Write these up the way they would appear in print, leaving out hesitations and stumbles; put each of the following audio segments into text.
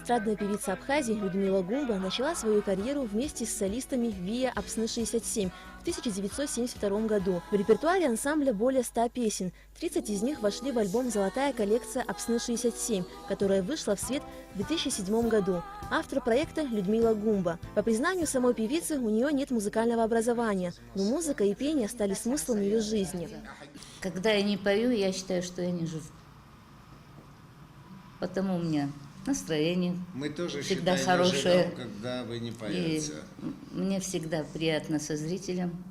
эстрадная певица Абхазии Людмила Гумба начала свою карьеру вместе с солистами ВИА «Апсны-67» в 1972 году. В репертуаре ансамбля более 100 песен. 30 из них вошли в альбом «Золотая коллекция Апсны-67», которая вышла в свет в 2007 году. Автор проекта Людмила Гумба. По признанию самой певицы, у нее нет музыкального образования, но музыка и пение стали смыслом ее жизни. Когда я не пою, я считаю, что я не живу. Потому у меня настроение Мы тоже всегда считаем, хорошее. живем, когда вы не поете. И мне всегда приятно со зрителем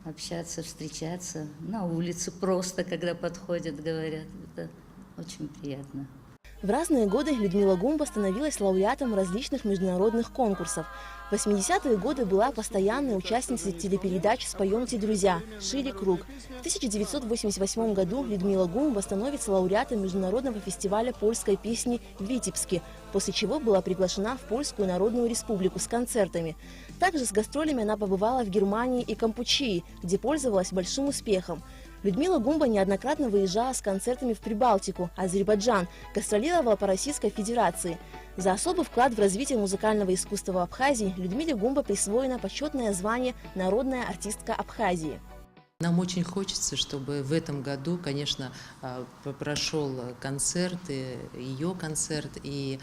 общаться, встречаться. На улице просто, когда подходят, говорят. Это очень приятно. В разные годы Людмила Гумба становилась лауреатом различных международных конкурсов. В 80-е годы была постоянной участницей телепередач «Споемте, друзья» «Шире круг». В 1988 году Людмила Гумба становится лауреатом международного фестиваля польской песни в Витебске, после чего была приглашена в Польскую Народную Республику с концертами. Также с гастролями она побывала в Германии и Кампучии, где пользовалась большим успехом. Людмила Гумба неоднократно выезжала с концертами в Прибалтику, Азербайджан, гастролировала по Российской Федерации. За особый вклад в развитие музыкального искусства в Абхазии Людмиле Гумба присвоено почетное звание «Народная артистка Абхазии». Нам очень хочется, чтобы в этом году, конечно, прошел концерт, ее концерт, и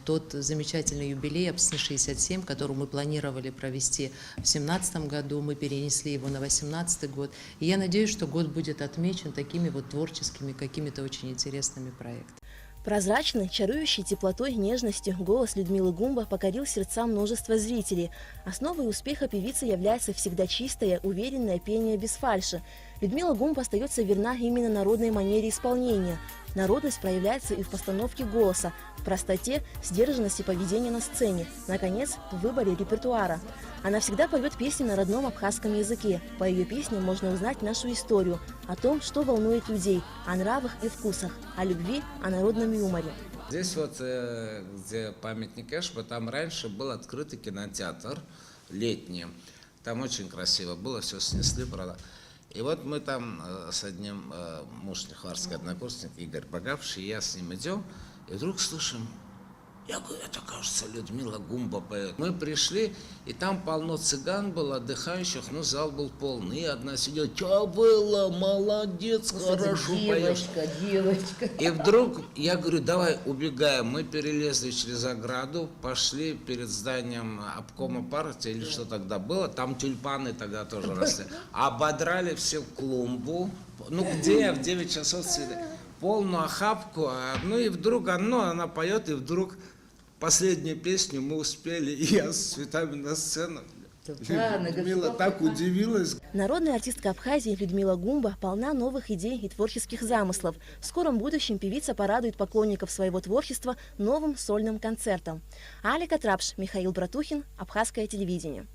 тот замечательный юбилей «Апсны-67», который мы планировали провести в 2017 году, мы перенесли его на 2018 год. И я надеюсь, что год будет отмечен такими вот творческими, какими-то очень интересными проектами. Прозрачный, чарующий теплотой и нежностью голос Людмилы Гумба покорил сердца множества зрителей. Основой успеха певицы является всегда чистое, уверенное пение без фальши. Людмила Гумба остается верна именно народной манере исполнения. Народность проявляется и в постановке голоса, в простоте, сдержанности поведения на сцене, наконец, в выборе репертуара. Она всегда поет песни на родном абхазском языке. По ее песням можно узнать нашу историю, о том, что волнует людей, о нравах и вкусах, о любви, о народном юморе. Здесь вот, где памятник Эшба, там раньше был открытый кинотеатр летний. Там очень красиво было, все снесли, правда. И вот мы там с одним, муж лихварский однокурсник, Игорь Богавший, я с ним идем, и вдруг слышим, я говорю, это, кажется, Людмила Гумба поет. Мы пришли, и там полно цыган было, отдыхающих, но зал был полный. И одна сидела, что было, молодец, хорошо поешь. Девочка. И вдруг, я говорю, давай убегаем. Мы перелезли через ограду, пошли перед зданием обкома партии, или что тогда было, там тюльпаны тогда тоже росли. Ободрали все в клумбу. Ну где, в 9 часов цвели. Полную охапку, ну и вдруг она поет, и вдруг последнюю песню мы успели, и я с цветами на сцену. Людмила так удивилась. Народная артистка Абхазии Людмила Гумба полна новых идей и творческих замыслов. В скором будущем певица порадует поклонников своего творчества новым сольным концертом. Алика Трапш, Михаил Братухин, Абхазское телевидение.